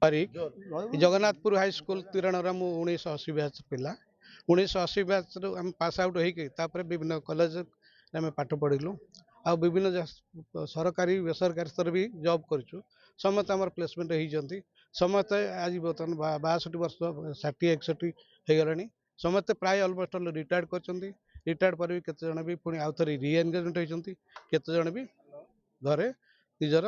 तारीख Jagannathpur high school तिरण मु 1980 batch पिला 1980 बैच आम पास आउट होकर विभिन्न कॉलेज आम पाठ पढ़िलु आ विभिन्न सरकारी बेसरकारी स्तर भी जॉब करूँ समस्त आम प्लेसमेंट होती समस्ते आज बर्तमान 62 वर्ष 60-61 हो गला समस्ते प्राय अलमोस्ट रिटायर्ड कर रिटायर्ड पर भी केते जन भी पुणी आउ थे री एनगेजमेंट होती केते जन भी घरे निजर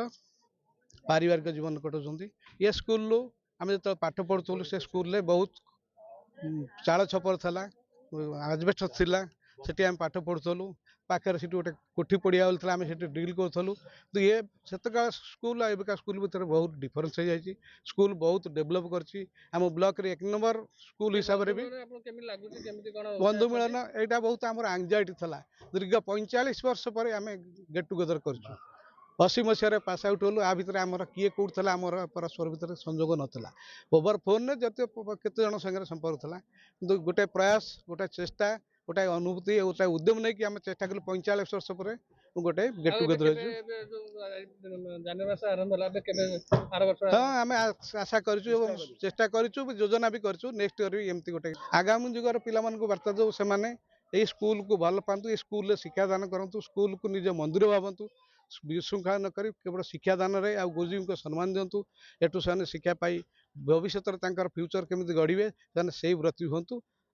पारिवारिक जीवन कटाउछन्ति ये स्कूल आम जो पाठ पढ़ुलु से स्कूल बहुत चाल छपर था आजबेस्ट थिला सेठी आम पाठ पढ़ुलु पाखे से गोटे कोठी पड़िया था आम से डिल करूँ तो ये सेतका स्कूल एबिका स्कूल भितर बहुत डिफरेन्स हो जाए स्कूल बहुत डेभलप करम ब्लॉक रे 1 नंबर स्कूल हिसाब से भी बंधु मिलन यहाँ बहुत आम एंजाइटी था दीर्घ 45 वर्ष पर आम गेट टुगेदर कर 80 मसीह पास आउट हलु आ भितर आमर किए कौट था आमर परस्पर भितर संजोग नाला ओवर फोन जत केत जन संगे संपर्क था कि गोटे प्रयास गोटे चेष्टा गोटे अनुभूति गोटे उद्यम नहीं कि आम चेष्टा कलु 45 वर्ष पर गोटे गेट टुगेदर हाँ आम आशा कर चेष्टा करूँ योजना भी करूँ नेक्स्ट इयर भी एमती गोटे आगामी जुगर पिला वार्ता दो से स्कूल को भल पातु ये स्कूल शिक्षादान करूँ स्कूल को निज मंदिर भावतु विशृंखला नक केवल शिक्षादान आ गुरुजी को सम्मान दिंतु एटू से शिक्षा पाई भविष्य फ्यूचर केमी गढ़े से व्रती हूँ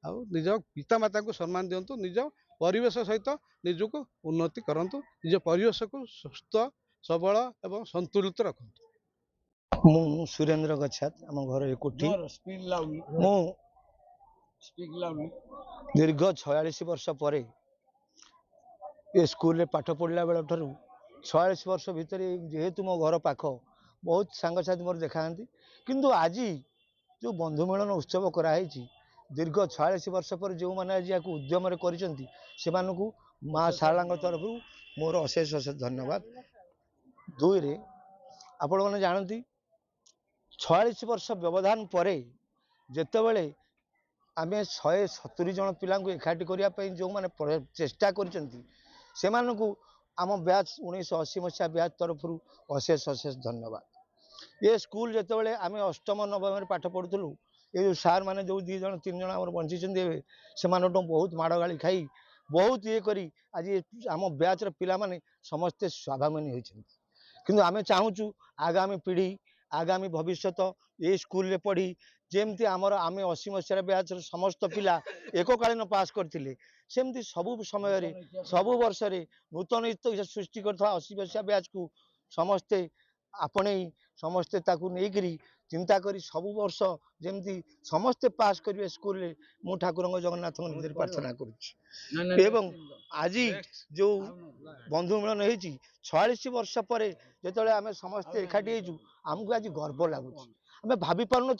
आ निज पितामाता को सम्मान दिंतु निज परिवेश सहित निजक उन्नति करूँ निज परिवेश को सुस्थ सबल एवं संतुलित रखु मु सुरेंद्र गच्छात आम घर एकोठी मु दीर्घ 46 वर्ष पर ये स्कूल रे पाठ पढ़ला बेल ठारू 46 वर्ष भितर जेहेतु मो घर पाख बहुत सांगसाथी मोर देखा किंतु आज जो बंधु मिलन उत्सव कराई दीर्घ 46 वर्ष पर जो मैंने आज या उद्यम कर माँ शारला तरफ मोर अशेष अशेष धन्यवाद। दुई रे आपण मैंने जानती 46 वर्ष व्यवधान पर जितेबले आम 170 जन पिला एकाठी करने जो मैंने चेष्टा कर आम बैच 1980 मसीहा बैच तरफ अशेष अशेष धन्यवाद। ये स्कूल जितेबाला आम अष्टम नवम में पाठ पढ़ुलु ये जो सार मैंने जो 2 जन 3 जन आम बंची से बहुत माड़ गाड़ी खाई बहुत ये करी आज आम बैच पिला माने समस्ते स्वाभिमानी होती किंतु आम चाहूँ आगामी पीढ़ी आगामी भविष्य ये स्कूल रे पढ़ी जेमती आमर आम 80 मसीह बैच समस्त पिला एककालीन पास करते सेमती सबु समय सबु वर्ष नूतन सृष्टि कर 80 मसीहा बैच को समस्ते आपणे समस्ते नहीं चिंता करी सबु वर्ष जेमती समस्ते पास करेंगे स्कूल रे मु ठाकुर जगन्नाथ मंदिर प्रार्थना करुँ। आज जो बंधु मिलन हो 46 वर्ष पर जो आम समस्ते एकाठी आमको आज गर्व लगुच आम भाभी पार नु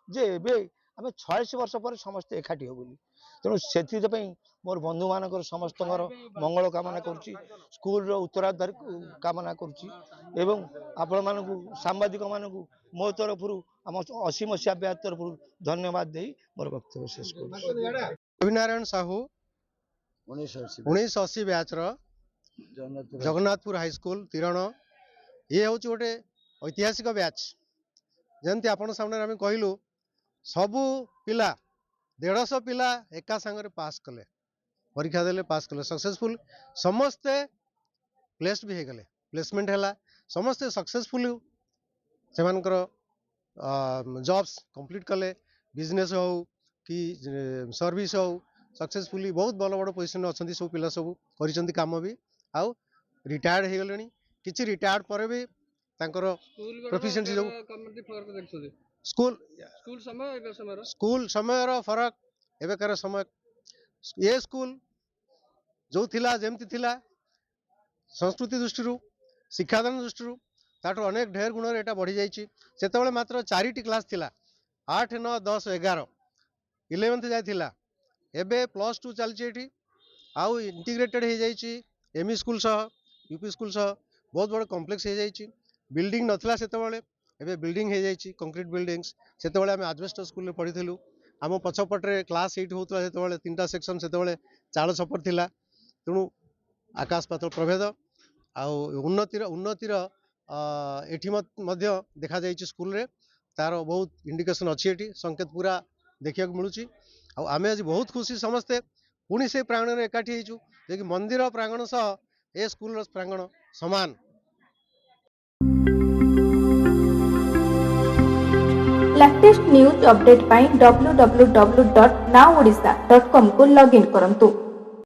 जे आम 46 वर्ष पर समस्ते एकाठी हो तेणु से मोर बंधु मान समस्त मंगल कामना करुच्ची स्कूल उत्तराधारी कामना करुच्ची एवं आपण मानक सांबादिक मानक मो तरफ आम 80 मसीहा बैच तरफ धन्यवाद दे मोर वक्तव्य शेष कर। Ravinarayan Sahu 1980 batch Jagannathpur high school तिरण ये हूँ गोटे ऐतिहासिक बैच जमती आपण सामने आम कहलु सबू पिला 150 पिला एका सांगरे पास कले परीक्षा देले पास कले सक्सेसफुल समस्ते प्लेस्ड भी गले प्लेसमेंट है समस्ते सक्सेसफुल से जॉब्स कंप्लीट कले बिजनेस हो कि सर्विस हो सक्सेसफुली बहुत बड़ बड़ पोजिशन अच्छा सब पिला सब कर काम भी आउ रिटायर्ड हो गले किसी रिटायर्ड पर भी प्रोफिशिएंसी जो स्कूल समय फरक एवं समय ये स्कूल जो थिला जेमती थिला संस्कृति दृष्टि शिक्षादान दृष्टि ताठू अनेक ढेर गुण यहाँ बढ़ी जाते मात्र 4टी क्लास थिला 8, 9, 10, 11 11th जाइथिला एबे +2 चलती आउ इंटीग्रेटेड हो जाइए एमई स्कूल सह यूपी स्कूल सह बहुत बड़ कॉम्प्लेक्स हो जाइए बिल्डिंग नथिला सेतेबेले एबे बिल्डिंग हो जाइए कंक्रीट बिल्डिंग्स सेतेबेले आम आजबेस्टस स्कूल में पढ़ीलु आम पछपटे क्लास 8 होता है 3टा सेक्शन से चाल छपर थिला तेणु आकाश पातल प्रभेद आ उन्नतिर एठी देखा जाइए स्कूल रे तार बहुत इंडिकेशन अच्छी एटी संकेत पूरा देखा मिलूँ आम आज बहुत खुशी समस्ते पुणी से प्रांगण में एकाठी होइछु जे कि मंदिर प्रांगण सह ए स्कूल प्रांगण समान। लेटेस्ट न्यूज अपडेट पाई www.nowodisha.com को लॉगिन करंतु।